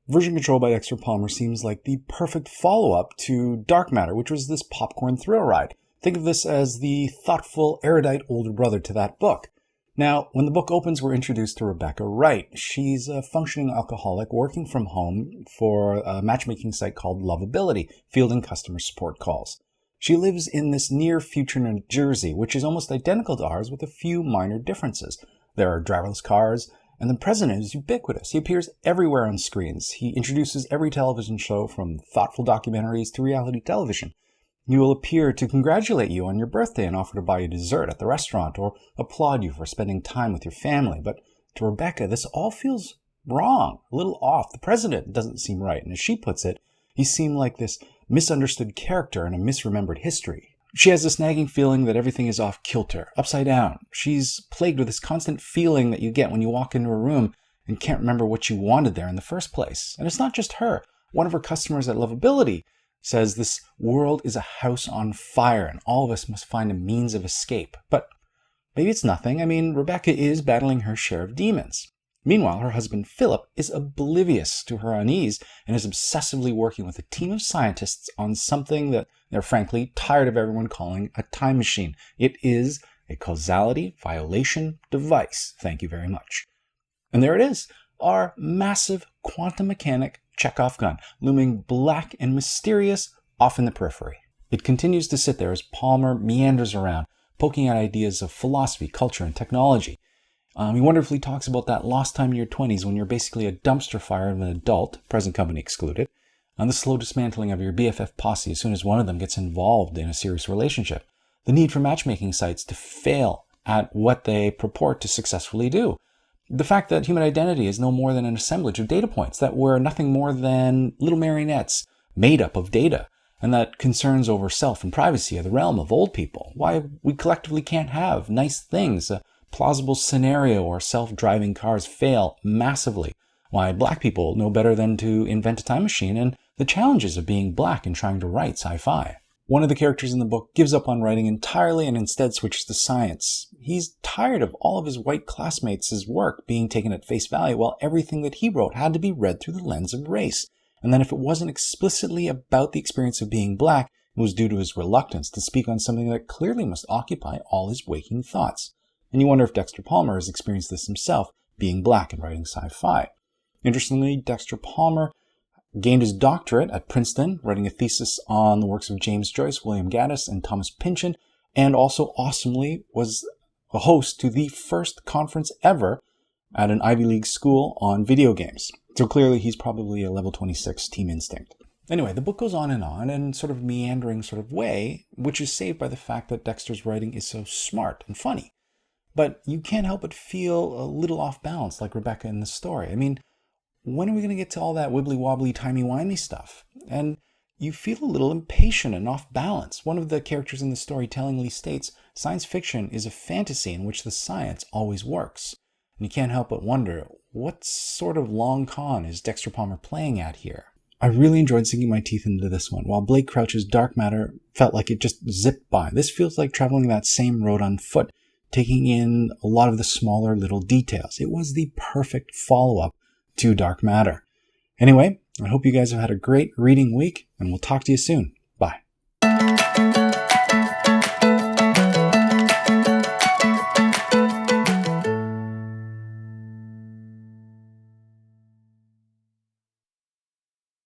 Version Control by Dexter Palmer seems like the perfect follow-up to Dark Matter, which was this popcorn thrill ride. Think of this as the thoughtful, erudite older brother to that book. Now, when the book opens, we're introduced to Rebecca Wright. She's a functioning alcoholic working from home for a matchmaking site called Lovability, fielding customer support calls. She lives in this near-future New Jersey, which is almost identical to ours with a few minor differences. There are driverless cars, and the president is ubiquitous. He appears everywhere on screens. He introduces every television show from thoughtful documentaries to reality television. He will appear to congratulate you on your birthday and offer to buy you dessert at the restaurant or applaud you for spending time with your family. But to Rebecca, this all feels wrong, a little off. The president doesn't seem right, and as she puts it, he seemed like this misunderstood character in a misremembered history. She has this nagging feeling that everything is off kilter, upside down. She's plagued with this constant feeling that you get when you walk into a room and can't remember what you wanted there in the first place. And it's not just her. One of her customers at Lovability says this world is a house on fire and all of us must find a means of escape. But maybe it's nothing. I mean, Rebecca is battling her share of demons. Meanwhile, her husband Philip is oblivious to her unease and is obsessively working with a team of scientists on something that they're frankly tired of everyone calling a time machine. It is a causality violation device. Thank you very much. And there it is, our massive quantum mechanic Chekhov gun, looming black and mysterious off in the periphery. It continues to sit there as Palmer meanders around, poking at ideas of philosophy, culture, and technology. He wonderfully talks about that lost time in your 20s when you're basically a dumpster fire of an adult, present company excluded, and the slow dismantling of your BFF posse as soon as one of them gets involved in a serious relationship, the need for matchmaking sites to fail at what they purport to successfully do, the fact that human identity is no more than an assemblage of data points, that we're nothing more than little marionettes made up of data, and that concerns over self and privacy are the realm of old people, why we collectively can't have nice things, plausible scenario or self-driving cars fail massively, why black people know better than to invent a time machine, and the challenges of being black and trying to write sci-fi. One of the characters in the book gives up on writing entirely and instead switches to science. He's tired of all of his white classmates' work being taken at face value, while everything that he wrote had to be read through the lens of race. And then if it wasn't explicitly about the experience of being black, it was due to his reluctance to speak on something that clearly must occupy all his waking thoughts. And you wonder if Dexter Palmer has experienced this himself, being black and writing sci-fi. Interestingly, Dexter Palmer gained his doctorate at Princeton, writing a thesis on the works of James Joyce, William Gaddis, and Thomas Pynchon, and also awesomely was a host to the first conference ever at an Ivy League school on video games. So clearly he's probably a level 26 Team Instinct. Anyway, the book goes on in sort of meandering sort of way, which is saved by the fact that Dexter's writing is so smart and funny. But you can't help but feel a little off balance like Rebecca in the story. I mean, when are we going to get to all that wibbly-wobbly, timey-wimey stuff? And you feel a little impatient and off balance. One of the characters in the story tellingly states, science fiction is a fantasy in which the science always works. And you can't help but wonder, what sort of long con is Dexter Palmer playing at here? I really enjoyed sinking my teeth into this one. While Blake Crouch's Dark Matter felt like it just zipped by, this feels like traveling that same road on foot, taking in a lot of the smaller little details. It was the perfect follow-up to Dark Matter. Anyway, I hope you guys have had a great reading week, and we'll talk to you soon.